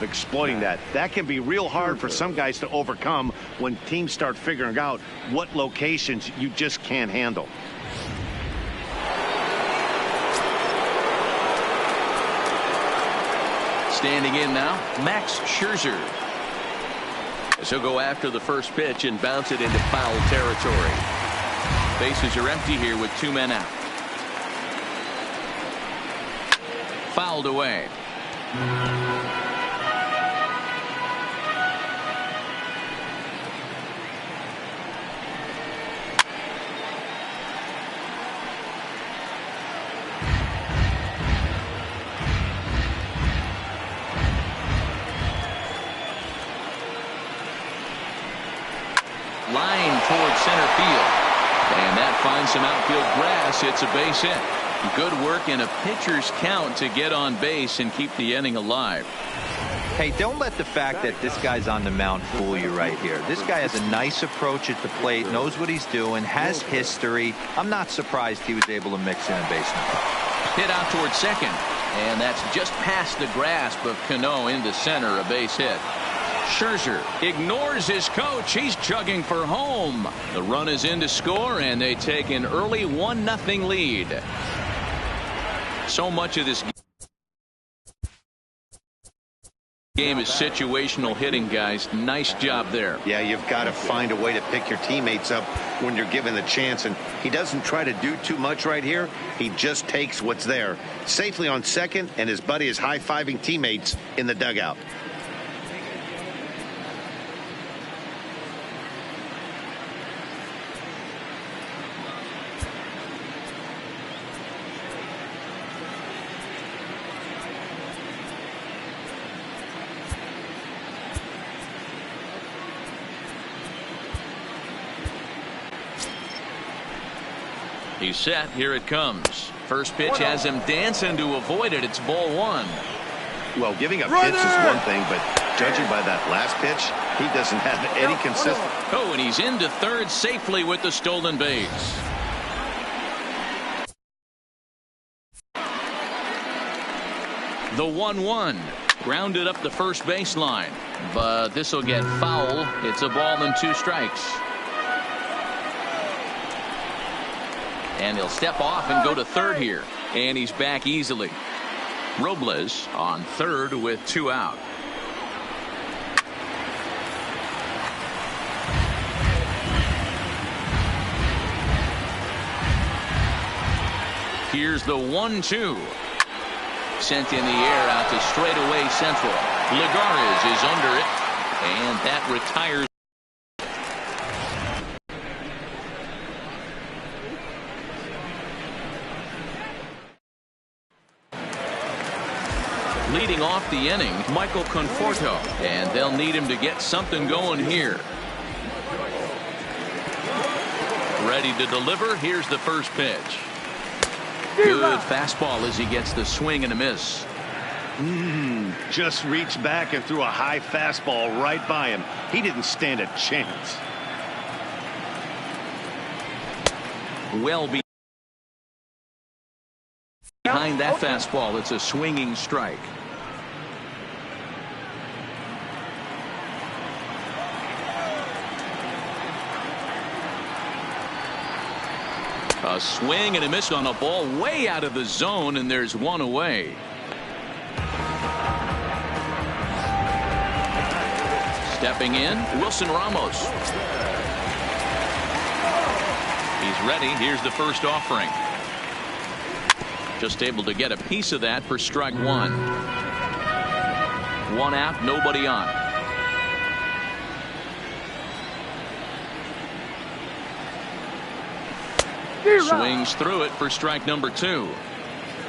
exploiting that. That can be real hard for some guys to overcome when teams start figuring out what locations you just can't handle. Standing in now, Max Scherzer. As he'll go after the first pitch and bounce it into foul territory. Bases are empty here with 2 men out. Fouled away. Line towards center field. And that finds some outfield grass. It's a base hit. Good work in a pitcher's count to get on base and keep the inning alive. Hey, don't let the fact that this guy's on the mound fool you right here. This guy has a nice approach at the plate, knows what he's doing, has history. I'm not surprised he was able to mix in a base number. Hit out towards second. And that's just past the grasp of Cano into center, a base hit. Scherzer ignores his coach. He's chugging for home. The run is in to score, and they take an early 1-0 lead. So much of this game is situational hitting, guys. Nice job there. Yeah, you've got to find a way to pick your teammates up when you're given the chance, and he doesn't try to do too much right here. He just takes what's there. Safely on second, and his buddy is high-fiving teammates in the dugout. He's set. Here it comes. First pitch has him dancing to avoid it. It's ball one. Well, giving up hits is one thing, but judging by that last pitch, he doesn't have any consistency. Oh, and he's into third safely with the stolen base. The 1-1. Grounded up the first baseline. But this will get foul. It's a ball and 2 strikes. And he'll step off and go to third here. And he's back easily. Robles on third with 2 out. Here's the 1-2. Sent in the air out to straightaway central. Lagares is under it. And that retires. Leading off the inning, Michael Conforto, and they'll need him to get something going here. Ready to deliver. Here's the first pitch. Good fastball as he gets the swing and a miss. Just reached back and threw a high fastball right by him. He didn't stand a chance. Well behind that fastball, it's a swinging strike. A swing and a miss on a ball way out of the zone, and there's one away. Stepping in, Wilson Ramos. He's ready. Here's the first offering. Just able to get a piece of that for strike 1. 1 out, nobody on. Swings through it for strike number 2.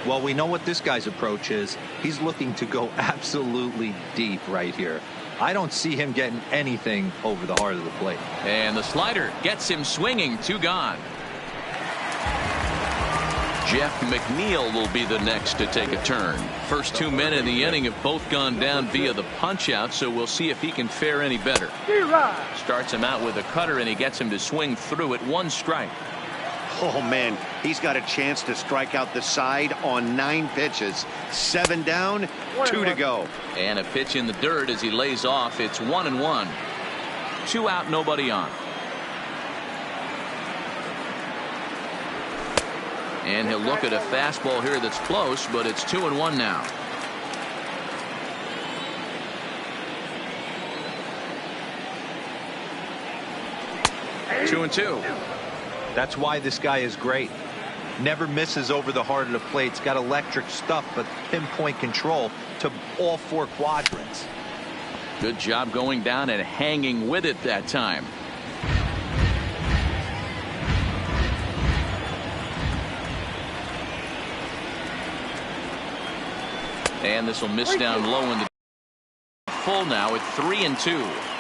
Well, we know what this guy's approach is. He's looking to go absolutely deep right here. I don't see him getting anything over the heart of the plate. And the slider gets him swinging. 2 gone. Jeff McNeil will be the next to take a turn. First 2 men in the inning have both gone down via the punch out, so we'll see if he can fare any better. Starts him out with a cutter, and he gets him to swing through it. 1 strike. Oh, man, he's got a chance to strike out the side on 9 pitches. 7 down, 2 to go. And a pitch in the dirt as he lays off. It's 1-1. 2 out, nobody on. And he'll look at a fastball here that's close, but it's 2-1 now. Two and two. That's why this guy is great. Never misses over the heart of the plate. He's got electric stuff, but pinpoint control to all 4 quadrants. Good job going down and hanging with it that time. And this will miss down low in the full now at 3-2.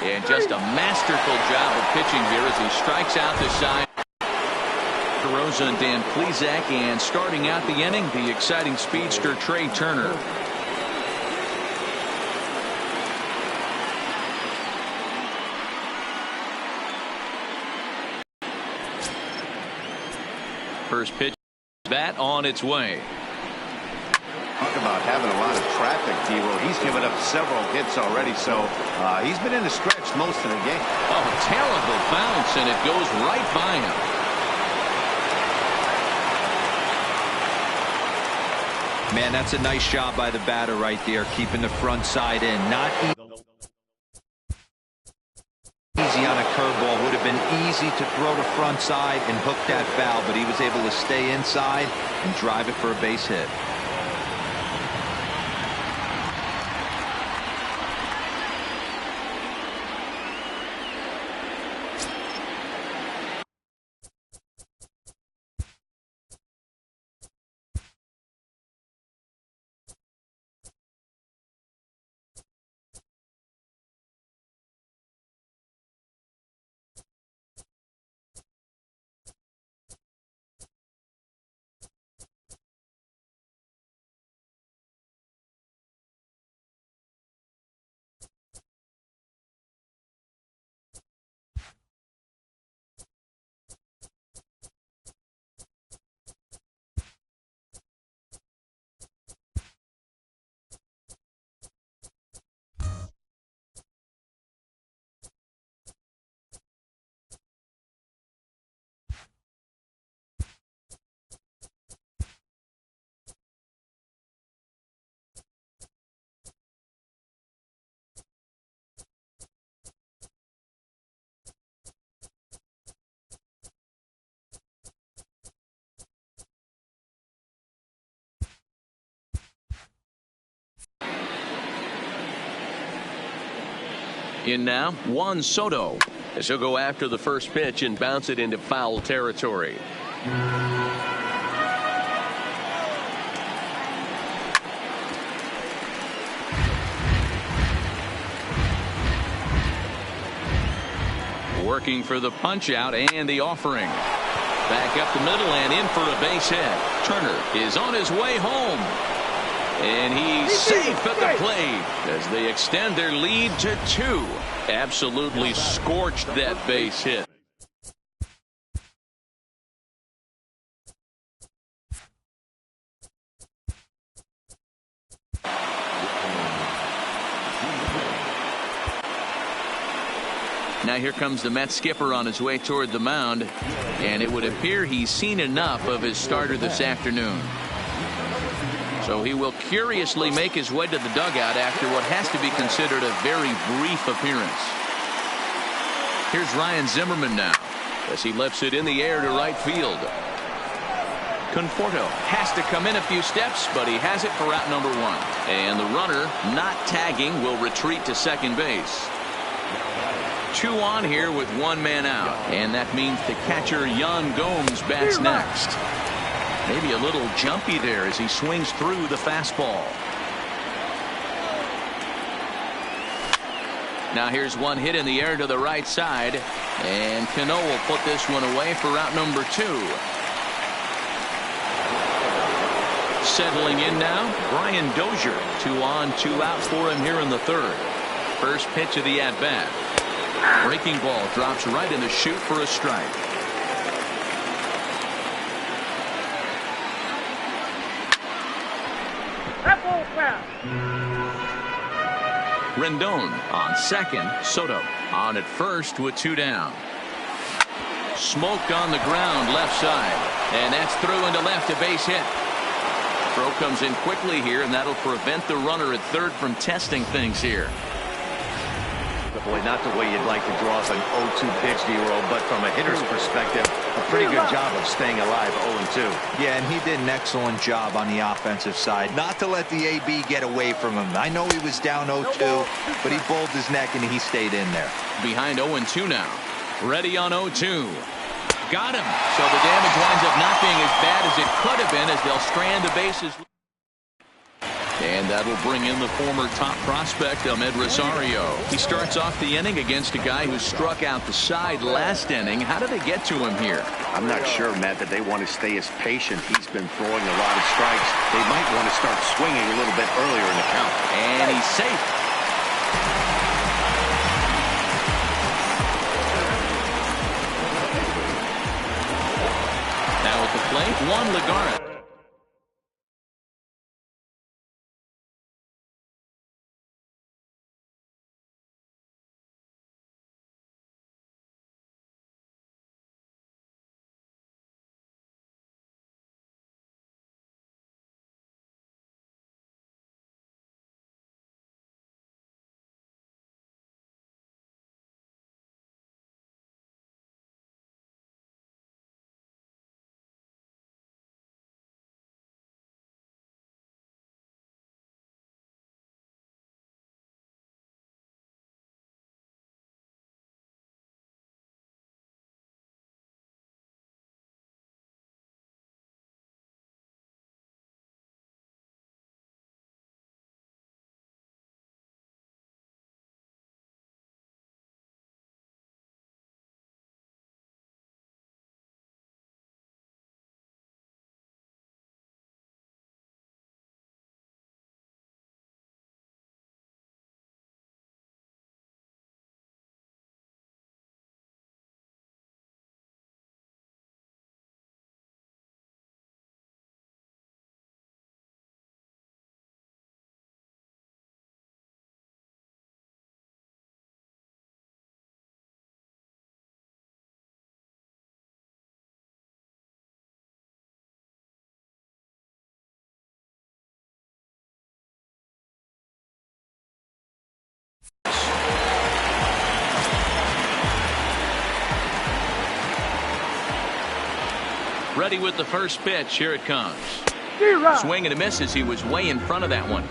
And just a masterful job of pitching here as he strikes out the side. Rosa and Dan Plesac, and starting out the inning, the exciting speedster Trey Turner. First pitch, bat on its way. Talk about having a lot of traffic, D-Roll. He's given up several hits already, so he's been in the stretch most of the game. Oh, terrible bounce, and it goes right by him. Man, that's a nice job by the batter right there, keeping the front side in. Not easy on a curveball. Would have been easy to throw the front side and hook that foul, but he was able to stay inside and drive it for a base hit. In now, Juan Soto, as he'll go after the first pitch and bounce it into foul territory. Working for the punch out and the offering. Back up the middle and in for a base hit. Turner is on his way home. And he's safe at the plate as they extend their lead to 2. Absolutely scorched that base hit. Now here comes the Mets skipper on his way toward the mound, and it would appear he's seen enough of his starter this afternoon. So he will curiously make his way to the dugout after what has to be considered a very brief appearance. Here's Ryan Zimmerman now as he lifts it in the air to right field. Conforto has to come in a few steps, but he has it for out number 1. And the runner, not tagging, will retreat to second base. 2 on here with 1 man out. And that means the catcher, Yan Gomes, bats next. Maybe a little jumpy there as he swings through the fastball. Now here's one hit in the air to the right side, and Cano will put this one away for out number 2. Settling in now, Brian Dozier. 2 on, 2 out for him here in the 3rd. First pitch of the at-bat. Breaking ball drops right in the chute for a strike. Rendon on second. Soto on at first with 2 down. Smoke on the ground left side. And that's through into left, a base hit. Throw comes in quickly here, and that'll prevent the runner at third from testing things here. Boy, not the way you'd like to draw up an 0-2 pitch, D-Roll, but from a hitter's perspective, a pretty good job of staying alive 0-2. Yeah, and he did an excellent job on the offensive side. Not to let the AB get away from him. I know he was down 0-2, but he bowled his neck and he stayed in there. Behind 0-2 now. Ready on 0-2. Got him. So the damage winds up not being as bad as it could have been as they'll strand the bases. And that'll bring in the former top prospect, Amed Rosario. He starts off the inning against a guy who struck out the side last inning. How do they get to him here? I'm not sure, Matt, that they want to stay as patient. He's been throwing a lot of strikes. They might want to start swinging a little bit earlier in the count. And he's safe. Now at the plate, Juan Lagares. Ready with the first pitch. Here it comes. Swing and a miss as he was way in front of that one.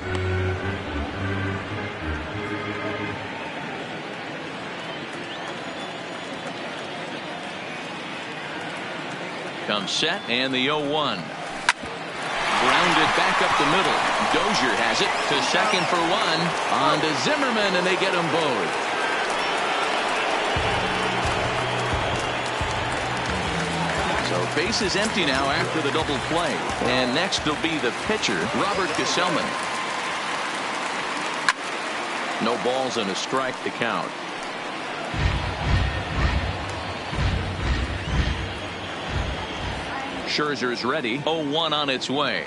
Comes set and the 0-1. Grounded back up the middle. Dozier has it to second for 1. On to Zimmerman, and they get them both. So base is empty now after the double play. And next will be the pitcher, Robert Gesellman. No balls and a strike to count. Scherzer's ready. 0-1 on its way.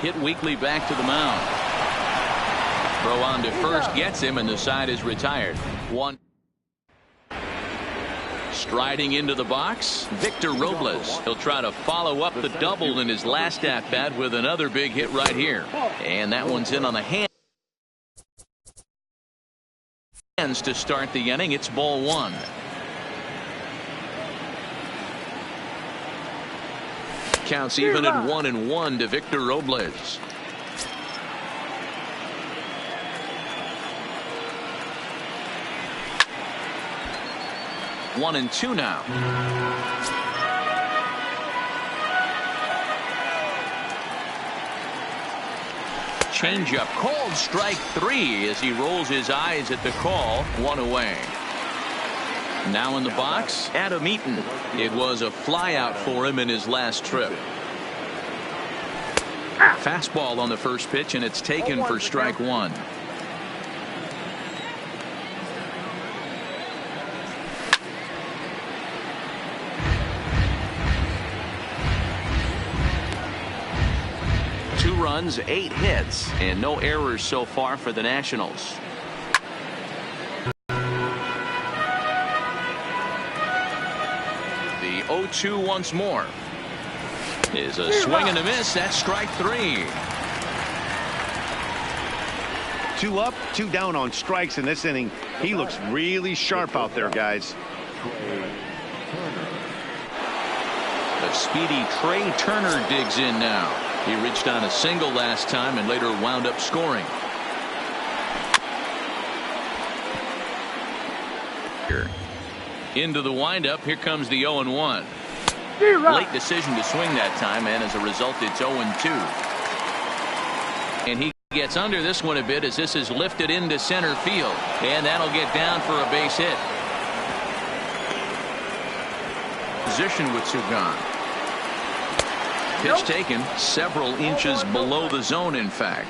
Hit weakly back to the mound. Throw on to first gets him, and the side is retired. 1. Striding into the box, Victor Robles. He'll try to follow up the double in his last at-bat with another big hit right here. And that one's in on the hands to start the inning. It's ball 1. Counts even at 1-1 to Victor Robles. One and two now. Changeup called strike 3 as he rolls his eyes at the call. 1 away. Now in the box, Adam Eaton. It was a flyout for him in his last trip. Fastball on the first pitch, and it's taken for strike 1. runs, 8 hits, and no errors so far for the Nationals. The 0-2 once more. Is a swing and a miss. That's strike 3. 2 up, 2 down on strikes in this inning. He looks really sharp out there, guys. The speedy Trey Turner digs in now. He reached on a single last time and later wound up scoring. Here. Into the windup. Here comes the 0-1. Late decision to swing that time, and as a result, it's 0-2. And he gets under this one a bit as this is lifted into center field, and that'll get down for a base hit. Position with Sugan. Pitch taken several inches below the zone, in fact.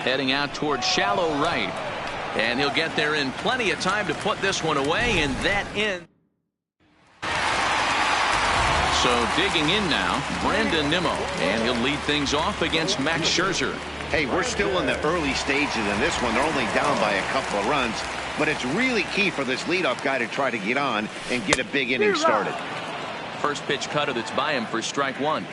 Heading out towards shallow right. And he'll get there in plenty of time to put this one away, and that ends. So digging in now, Brandon Nimmo, and he'll lead things off against Max Scherzer. Hey, we're still in the early stages in this one. They're only down by a couple of runs, but it's really key for this leadoff guy to try to get on and get a big inning started. First pitch cutter that's by him for strike 1.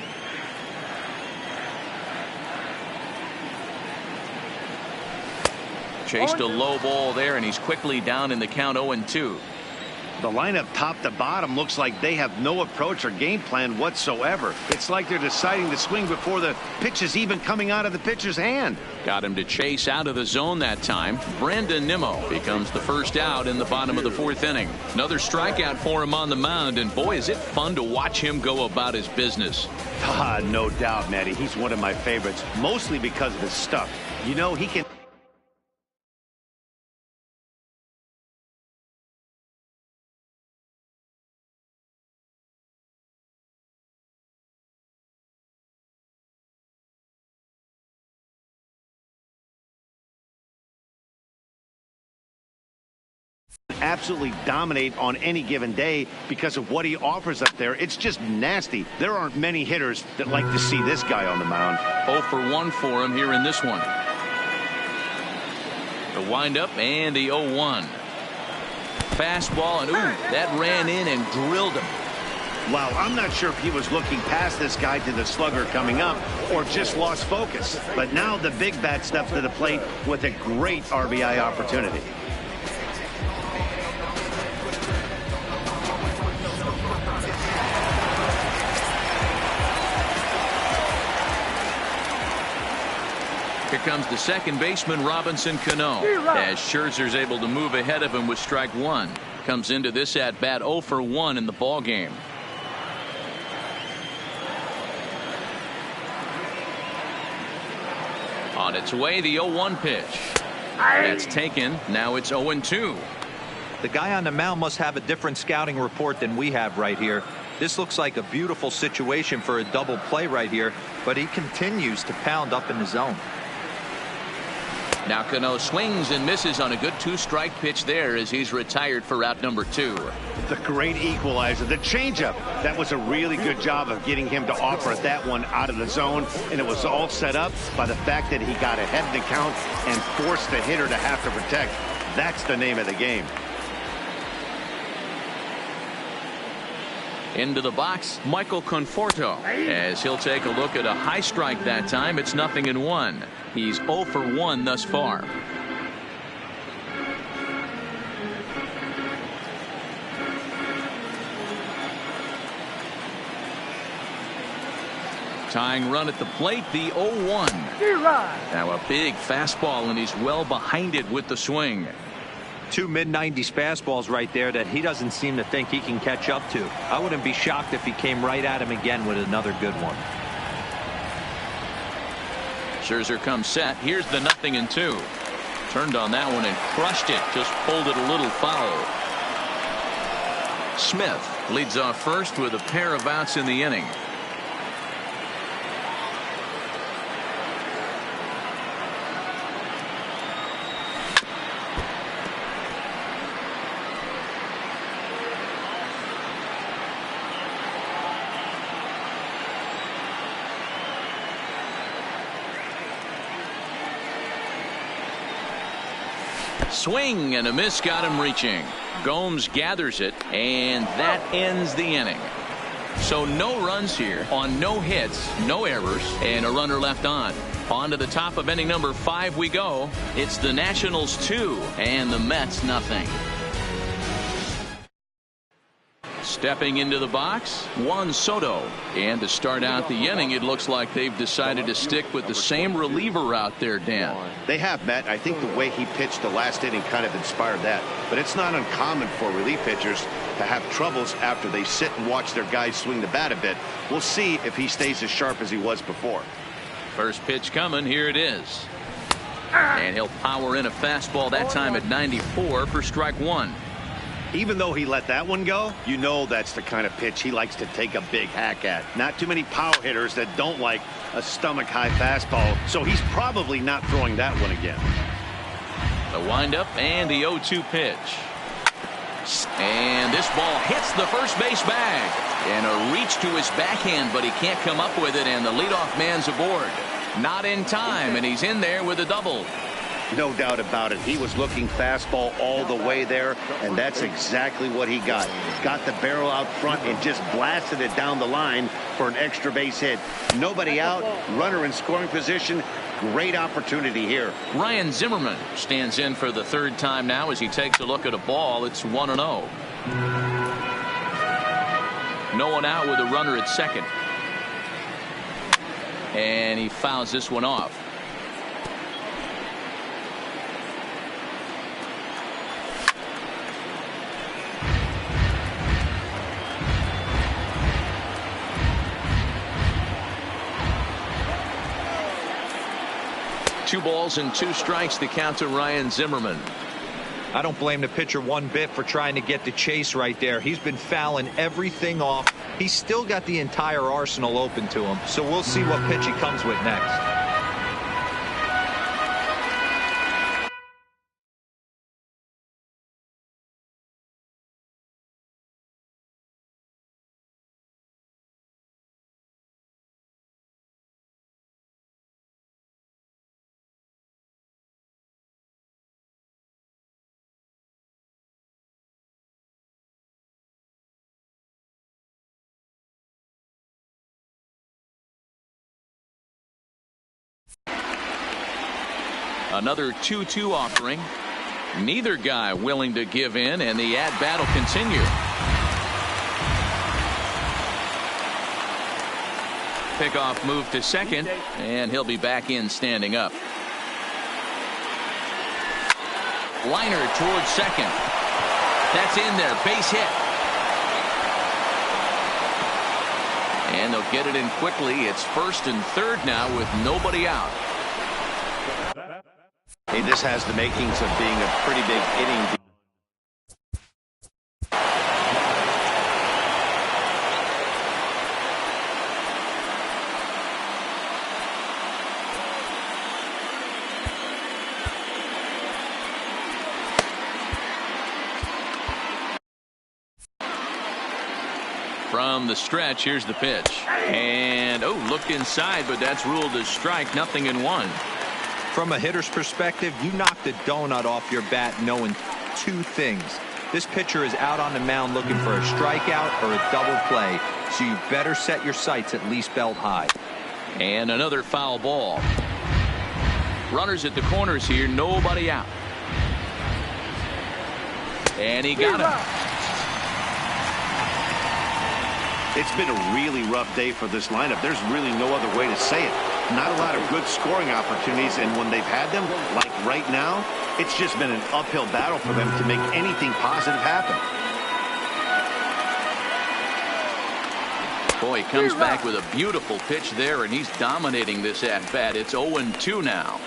Chased a low ball there, and he's quickly down in the count 0-2. The lineup top to bottom looks like they have no approach or game plan whatsoever. It's like they're deciding to swing before the pitch is even coming out of the pitcher's hand. Got him to chase out of the zone that time. Brandon Nimmo becomes the first out in the bottom of the 4th inning. Another strikeout for him on the mound, and boy, is it fun to watch him go about his business. No doubt, Matty. He's one of my favorites, mostly because of his stuff. You know, he can absolutely dominate on any given day because of what he offers up there. It's just nasty. There aren't many hitters that like to see this guy on the mound. 0 for 1 for him here in this one. The windup and the 0-1. Fastball, and ooh, that ran in and drilled him. Wow, I'm not sure if he was looking past this guy to the slugger coming up or just lost focus. But now the big bat steps to the plate with a great RBI opportunity. Here comes the second baseman, Robinson Cano, as Scherzer's able to move ahead of him with strike 1. Comes into this at bat 0 for 1 in the ball game. On its way, the 0-1 pitch. That's taken. Now it's 0-2. The guy on the mound must have a different scouting report than we have right here. This looks like a beautiful situation for a double play right here, but he continues to pound up in the zone. Now Cano swings and misses on a good 2-strike pitch there as he's retired for out number 2. The great equalizer, the changeup. That was a really good job of getting him to offer that one out of the zone, and it was all set up by the fact that he got ahead in the count and forced the hitter to have to protect. That's the name of the game. Into the box, Michael Conforto, as he'll take a look at a high strike that time. It's 0-1. He's 0 for 1 thus far. Tying run at the plate, the 0-1. Now a big fastball, and he's well behind it with the swing. 2 mid-90s fastballs right there that he doesn't seem to think he can catch up to. I wouldn't be shocked if he came right at him again with another good one. Scherzer comes set. Here's the 0-2. Turned on that one and crushed it. Just pulled it a little foul. Smith leads off first with a pair of outs in the inning. Swing and a miss got him reaching. Gomes gathers it, and that ends the inning. So no runs here on no hits, no errors, and a runner left on. On to the top of inning number 5 we go. It's the Nationals 2 and the Mets nothing. Stepping into the box, Juan Soto. And to start out the inning, it looks like they've decided to stick with the same reliever out there, Dan. They have, Matt. I think the way he pitched the last inning kind of inspired that. But it's not uncommon for relief pitchers to have troubles after they sit and watch their guys swing the bat a bit. We'll see if he stays as sharp as he was before. First pitch coming. Here it is. And he'll power in a fastball that time at 94 for strike 1. Even though he let that one go, you know that's the kind of pitch he likes to take a big hack at. Not too many power hitters that don't like a stomach-high fastball, so he's probably not throwing that one again. The windup and the 0-2 pitch. And this ball hits the first base bag. And a reach to his backhand, but he can't come up with it, and the leadoff man's aboard. Not in time, and he's in there with a double. No doubt about it. He was looking fastball all the way there, and that's exactly what he got. Got the barrel out front and just blasted it down the line for an extra base hit. Nobody out, runner in scoring position. Great opportunity here. Ryan Zimmerman stands in for the 3rd time now as he takes a look at a ball. It's 1-0. No one out with a runner at second. And he fouls this one off. Two balls and 2 strikes to count to Ryan Zimmerman. I don't blame the pitcher one bit for trying to get the chase right there. He's been fouling everything off. He's still got the entire arsenal open to him. So we'll see what pitch he comes with next. Another 2-2 offering. Neither guy willing to give in, and the at-bat will continue. Pickoff move to second, and he'll be back in standing up. Liner towards second. That's in there. Base hit. And they'll get it in quickly. It's 1st and 3rd now with nobody out. Hey, this has the makings of being a pretty big inning. From the stretch, here's the pitch. And, looked inside, but that's ruled a strike. 0-1. From a hitter's perspective, you knock the donut off your bat knowing 2 things. This pitcher is out on the mound looking for a strikeout or a double play, so you better set your sights at least belt high. And another foul ball. Runners at the corners here, nobody out. And he got him. It's been a really rough day for this lineup. There's really no other way to say it. Not a lot of good scoring opportunities, and when they've had them, like right now, it's just been an uphill battle for them to make anything positive happen. Boy, he comes back with a beautiful pitch there, and he's dominating this at-bat. It's 0-2 now.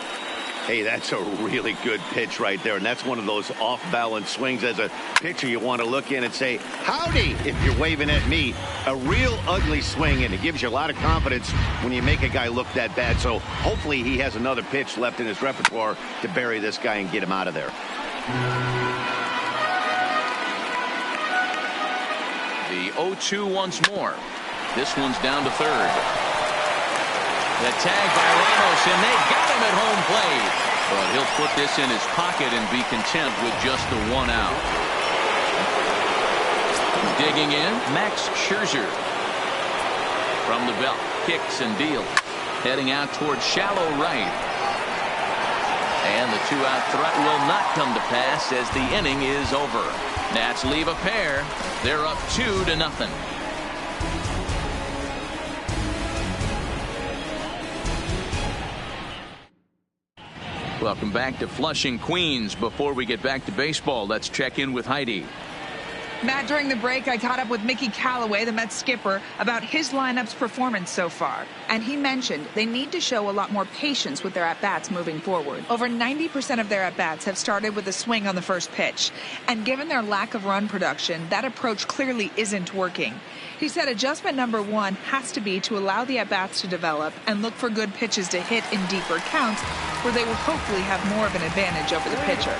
Hey, that's a really good pitch right there, and that's one of those off-balance swings. As a pitcher, you want to look in and say, howdy, if you're waving at me. A real ugly swing, and it gives you a lot of confidence when you make a guy look that bad. So hopefully he has another pitch left in his repertoire to bury this guy and get him out of there. The 0-2 once more. This one's down to 3rd. The tag by Ramos, and they got him at home plate. But he'll put this in his pocket and be content with just the 1 out. Digging in, Max Scherzer. From the belt, kicks and deals. Heading out towards shallow right. And the 2-out threat will not come to pass as the inning is over. Nats leave a pair. They're up 2-0. Welcome back to Flushing, Queens. Before we get back to baseball, let's check in with Heidi. Matt, during the break, I caught up with Mickey Callaway, the Mets skipper, about his lineup's performance so far. And he mentioned they need to show a lot more patience with their at-bats moving forward. Over 90% of their at-bats have started with a swing on the first pitch. And given their lack of run production, that approach clearly isn't working. He said adjustment number 1 has to be to allow the at-bats to develop and look for good pitches to hit in deeper counts where they will hopefully have more of an advantage over the pitcher.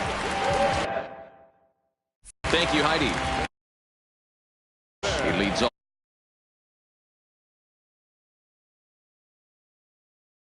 Thank you, Heidi.